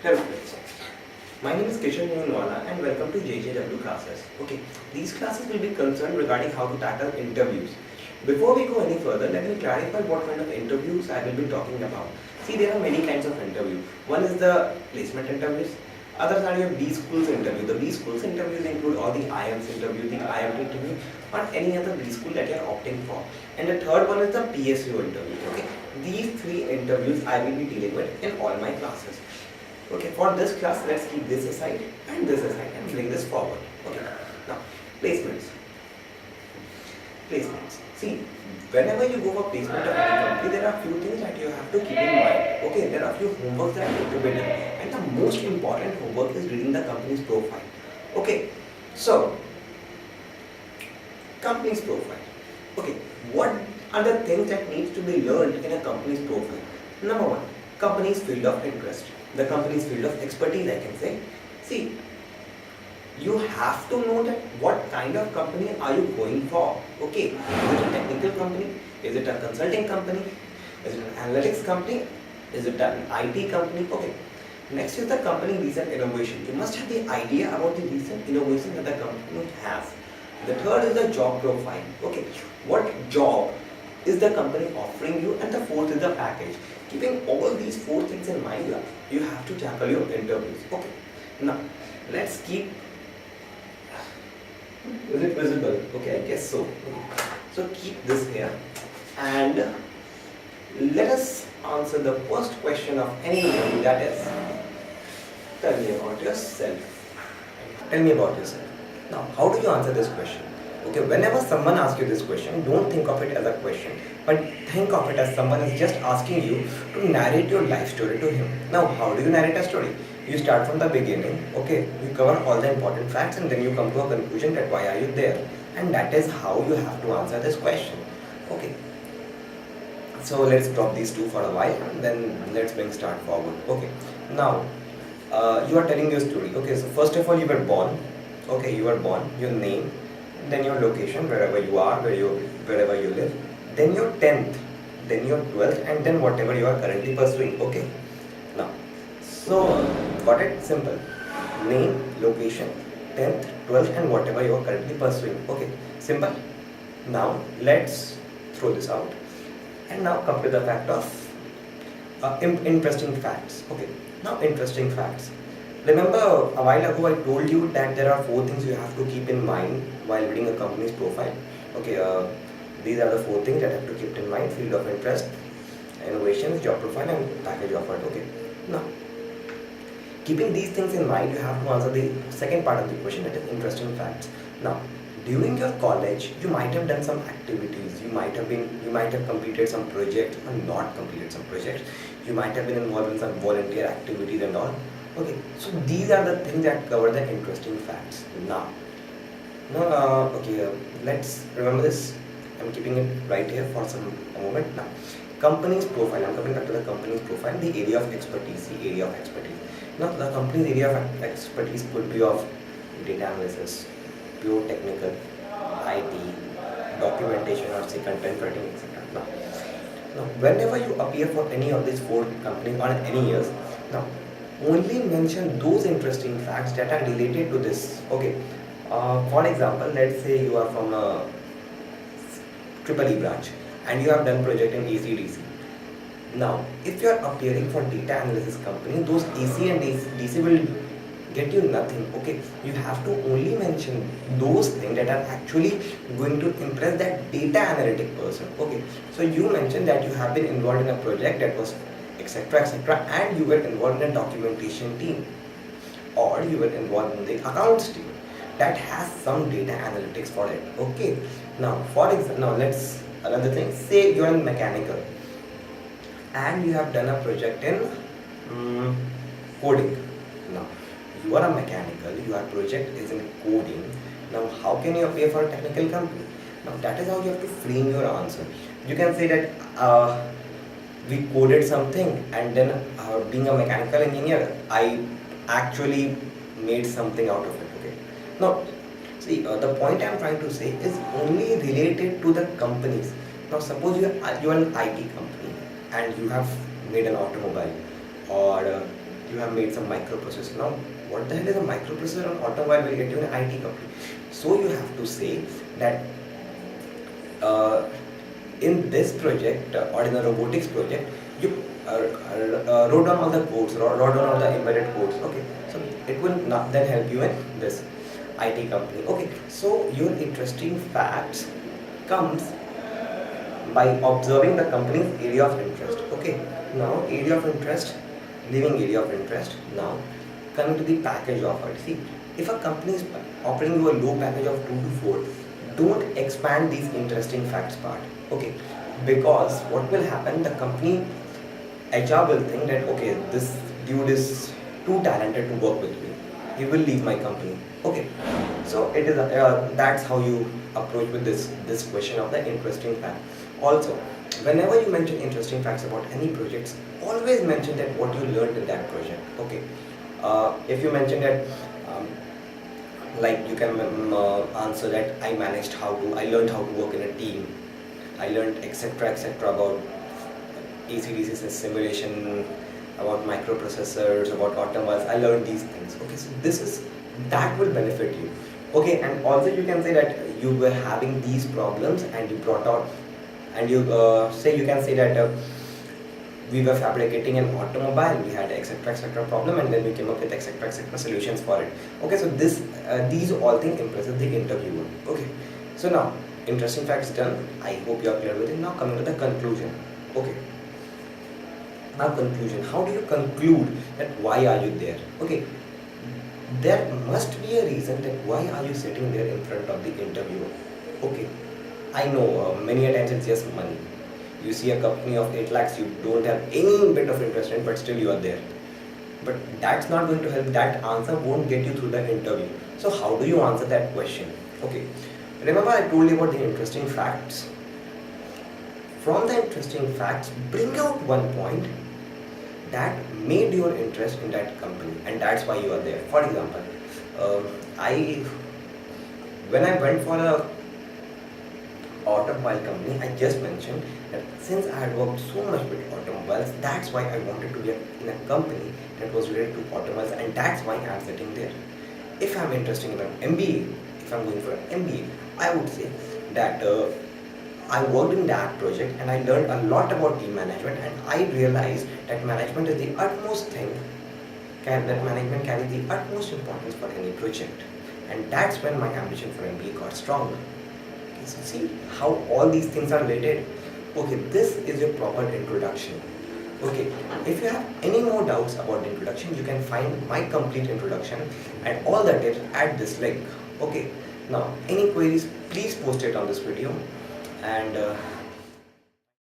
Hello friends, my name is Kishan and welcome to JJW classes. Okay, these classes will be concerned regarding how to tackle interviews. Before we go any further, let me clarify what kind of interviews I will be talking about. See, there are many kinds of interview. One is the placement interviews. Others are your B schools interview. The B schools interviews include all the IMs interview, the IMT interview, or any other B school that you are opting for. And the third one is the PSU interview. Okay, these three interviews I will be dealing with in all my classes. Okay, for this class, let's keep this aside and this aside and bring this forward. Okay, now placements. Placements. See, whenever you go for placement of any company, there are few things that you have to keep in mind. Okay, there are few homeworks that need to be done, and the most important homework is reading the company's profile. Okay, so company's profile. Okay, what are the things that needs to be learned in a company's profile? Number one, company's field of interest. The company's field of expertise, I can say. See, you have to know that what kind of company are you going for. Okay, is it a technical company? Is it a consulting company? Is it an analytics company? Is it an IT company? Okay. Next is the company recent innovation. You must have the idea about the recent innovation that the company has. The third is the job profile. Okay, what job is the company offering you? And the fourth is the package. Keeping all these four things in mind, you have to tackle your interviews. Okay, now let's keep. Is it visible? Okay, I guess so. So keep this here and let us answer the first question of any interview, that is, tell me about yourself. Tell me about yourself. Now, how do you answer this question? Okay, whenever someone asks you this question, don't think of it as a question, but think of it as someone is just asking you to narrate your life story to him. Now, how do you narrate a story? You start from the beginning, okay, you cover all the important facts and then you come to a conclusion that why are you there? And that is how you have to answer this question. Okay, so let's drop these two for a while and then let's start forward. Okay, now you are telling your story. Okay, so first of all, you were born. Okay, you were born, your name, then your location, wherever you are, wherever you live, then your 10th, then your 12th, and then whatever you are currently pursuing. Okay, now, so got it? Simple. Name, location, 10th, 12th, and whatever you are currently pursuing. Okay, simple. Now let's throw this out and now come to the fact of interesting facts. Okay, now interesting facts. Remember a while ago I told you that there are four things you have to keep in mind while reading a company's profile. Okay, these are the four things that have to keep in mind: field of interest, innovations, job profile, and package offered. Okay, now keeping these things in mind, you have to answer the second part of the question, that is interesting facts. Now, during your college, you might have done some activities. You might have completed some projects or not completed some projects. You might have been involved in some volunteer activities and all. Okay, so these are the things that cover the interesting facts. Now, let's remember this. I'm keeping it right here for a moment now. Company's profile. I'm coming back to the company's profile. The area of expertise. The area of expertise. Now, the company's area of expertise could be of data analysis, pure technical, IT, documentation, or say content writing, etc. Now, whenever you appear for any of these four companies or any years, now only mention those interesting facts that are related to this. Okay, for example, let's say you are from a EEE branch and you have done project in ACDC. Now, if you are appearing for data analysis company, those AC and DC will get you nothing. Okay, you have to only mention those things that are actually going to impress that data analytic person. Okay, so you mentioned that you have been involved in a project that was etc, etc, and you were involved in a documentation team, or you were involved in the accounts team that has some data analytics for it. Okay, now for example, now let's another thing, say you are in mechanical and you have done a project in coding. Now you are a mechanical, your project is in coding. Now how can you appear for a technical company? Now that is how you have to frame your answer. You can say that we coded something and then being a mechanical engineer, I actually made something out of it. Okay, now see, the point I am trying to say is only related to the companies. Now suppose you are an IT company and you have made an automobile, or you have made some microprocessor. Now, what the hell is a microprocessor on automobile will get you in an IT company? So you have to say that in this project or in a robotics project, you wrote down all the codes, wrote down all the embedded codes. Okay, so it will not then help you in this IT company. Okay, so your interesting facts comes by observing the company's area of interest. Okay, now area of interest, leaving area of interest. Now coming to the package offered. See, if a company is offering you a low package of 2 to 4, don't expand these interesting facts part. Okay, because what will happen, the company HR will think that okay, this dude is too talented to work with me, he will leave my company. Okay, so it is that's how you approach with this question of the interesting fact. Also, whenever you mention interesting facts about any projects, always mention that what you learned in that project. Okay, if you mention that like you can answer that I learned how to work in a team, I learned etc about AC/DC simulation, about microprocessors, about automobiles. I learned these things. Okay, so that will benefit you. Okay, and also you can say that you were having these problems and you brought out, and you can say that we were fabricating an automobile, we had etc problem, and then we came up with etc solutions for it. Okay, so these all things impresses the interviewer. Okay, so now interesting facts done. I hope you are clear with it. Now coming to the conclusion. Okay, now conclusion. How do you conclude that why are you there? Okay, there must be a reason that why are you sitting there in front of the interviewer. Okay, I know many a times it's just money. You see a company of 8 lakhs, you don't have any bit of interest in, but still you are there. But that's not going to help. That answer won't get you through the interview. So how do you answer that question? Okay, remember I told you about the interesting facts. From the interesting facts, bring out one point that made your interest in that company, and that's why you are there. For example, when I went for a automobile company, I just mentioned that since I had worked so much with automobiles, that's why I wanted to be in a company that was related to automobiles, and that's why I'm sitting there. If I'm interested in an MBA, if I'm going for an MBA, I would say that I worked in that project and I learned a lot about team management, and I realized that management is the utmost thing, that management carries the utmost importance for any project, and that's when my ambition for MBA got stronger. So see how all these things are related. Okay, this is your proper introduction. Okay, if you have any more doubts about the introduction, you can find my complete introduction and all the tips at this link. Okay, now any queries, please post it on this video, and